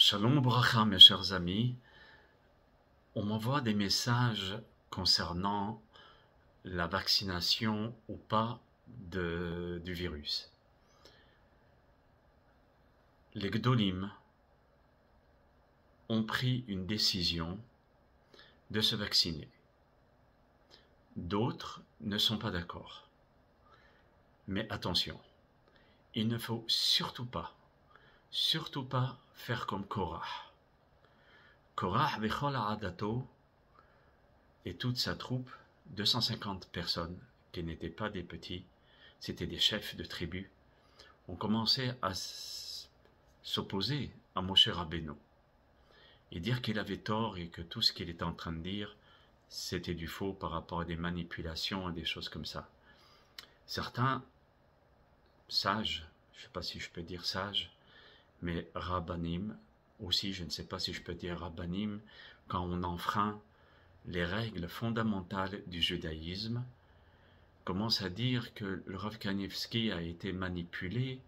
Shalom Bracha, mes chers amis. On m'envoie des messages concernant la vaccination ou pas du virus. Les Gdolim ont pris une décision de se vacciner. D'autres ne sont pas d'accord. Mais attention, il ne faut surtout pas faire comme Korah. Korah Bechol Adato et toute sa troupe, 250 personnes qui n'étaient pas des petits, c'était des chefs de tribus, ont commencé à s'opposer à Moshe Rabbeinu et dire qu'il avait tort et que tout ce qu'il était en train de dire, c'était du faux par rapport à des manipulations et des choses comme ça. Certains sages, je ne sais pas si je peux dire sages, mais rabbanim aussi, je ne sais pas si je peux dire rabbanim, quand on enfreint les règles fondamentales du judaïsme, commence à dire que le Rav Kanievski a été manipulé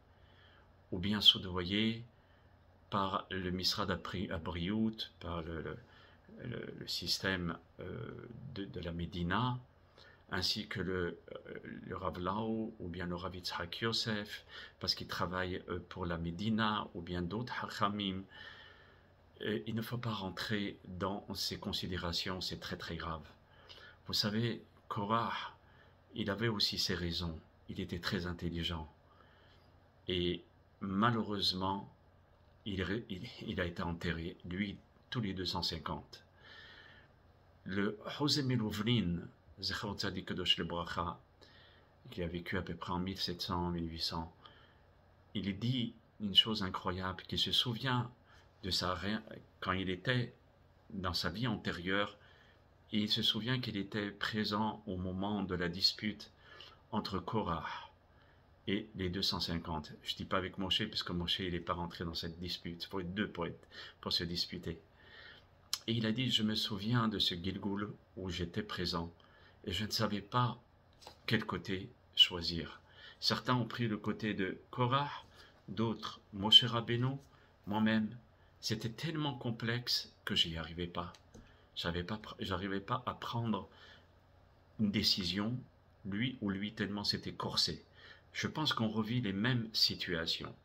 ou bien soudoyé par le Misrad Abriout, par le système de la Médina, ainsi que le Rav Lau ou bien le Rav Yitzhak Yosef, parce qu'il travaille pour la Médina ou bien d'autres Hachamim. Il ne faut pas rentrer dans ces considérations, c'est très très grave. Vous savez, Korah, il avait aussi ses raisons, il était très intelligent. Et malheureusement, il a été enterré, lui, tous les 250. Le José Melouvlin, Zechor Tzadik Kadosh le Bracha, qui a vécu à peu près en 1700-1800, il dit une chose incroyable, qu'il se souvient de quand il était dans sa vie antérieure, et il se souvient qu'il était présent au moment de la dispute entre Korah et les 250. Je ne dis pas avec Moshe, parce que Moshe il n'est pas rentré dans cette dispute. Il faut être deux pour se disputer. Et il a dit, je me souviens de ce Gilgoul où j'étais présent, et je ne savais pas quel côté choisir. Certains ont pris le côté de Korah, d'autres Moshe Rabbeinu, moi-même. C'était tellement complexe que j'y arrivais pas. J'arrivais pas à prendre une décision, lui ou lui, tellement c'était corsé. Je pense qu'on revit les mêmes situations,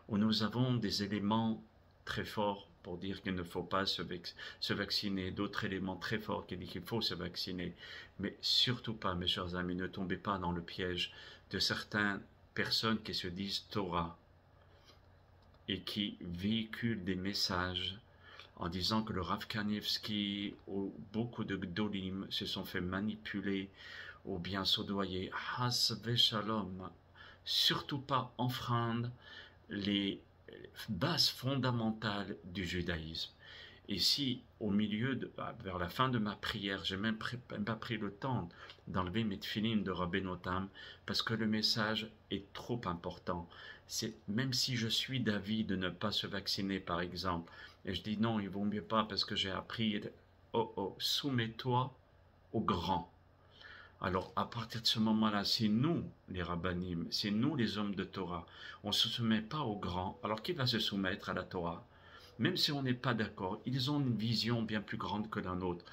où nous avons des éléments très forts pour dire qu'il ne faut pas se vacciner, d'autres éléments très forts qui disent qu'il faut se vacciner, mais surtout pas, mes chers amis, ne tombez pas dans le piège de certaines personnes qui se disent Torah, et qui véhiculent des messages en disant que le Rav Kanievski ou beaucoup de Gdolim se sont fait manipuler ou bien soudoyer. Has Veshalom, surtout pas enfreindre les bases fondamentales du judaïsme. Et si, au milieu, vers la fin de ma prière, j'ai même pas pris le temps d'enlever mes tefilines de Rabbeinu Tam, parce que le message est trop important. Même si je suis d'avis de ne pas se vacciner, par exemple, et je dis non, il vaut mieux pas parce que j'ai appris, soumets-toi au grand. Alors, à partir de ce moment-là, c'est nous, les rabbanim, c'est nous, les hommes de Torah. On ne se soumet pas au grand. Alors, qui va se soumettre à la Torah? Même si on n'est pas d'accord, ils ont une vision bien plus grande que la nôtre.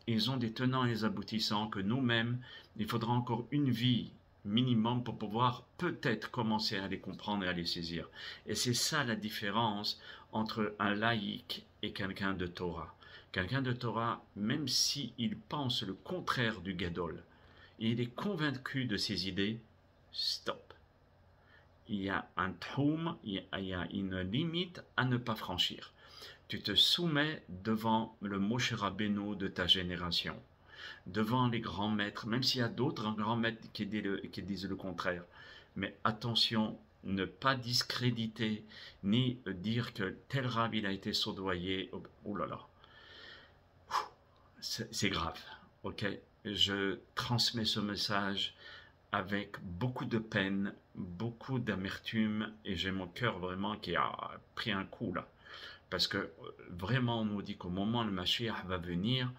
Ils ont des tenants et des aboutissants que nous-mêmes, il faudra encore une vie minimum pour pouvoir peut-être commencer à les comprendre et à les saisir. Et c'est ça la différence entre un laïc et quelqu'un de Torah. Quelqu'un de Torah, même s'il pense le contraire du Gadol, et il est convaincu de ses idées, stop. Il y a un troum, il y a une limite à ne pas franchir. Tu te soumets devant le Moshe Rabbeinu de ta génération, devant les grands maîtres, même s'il y a d'autres grands maîtres qui disent le contraire. Mais attention, ne pas discréditer, ni dire que tel rab il a été soudoyé. Oh là là, c'est grave, ok? Je transmets ce message avec beaucoup de peine, beaucoup d'amertume, et j'ai mon cœur vraiment qui a pris un coup là. Parce que vraiment on nous dit qu'au moment où le Mashiach va venir,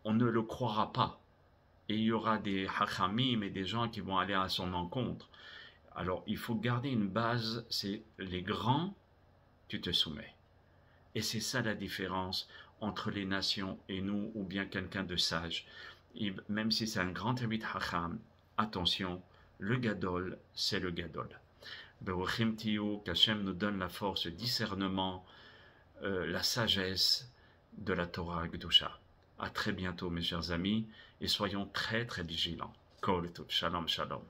on ne le croira pas. Et il y aura des hachamim et des gens qui vont aller à son encontre. Alors il faut garder une base, c'est les grands tu te soumets. Et c'est ça la différence entre les nations et nous, ou bien quelqu'un de sage. Et même si c'est un grand Talmid Chacham, attention, le Gadol, c'est le Gadol. Beruchim Tiyu, qu'Hachem nous donne la force, le discernement, la sagesse de la Torah Kedusha. À très bientôt mes chers amis, et soyons très très vigilants. Kol Tov, Shalom Shalom.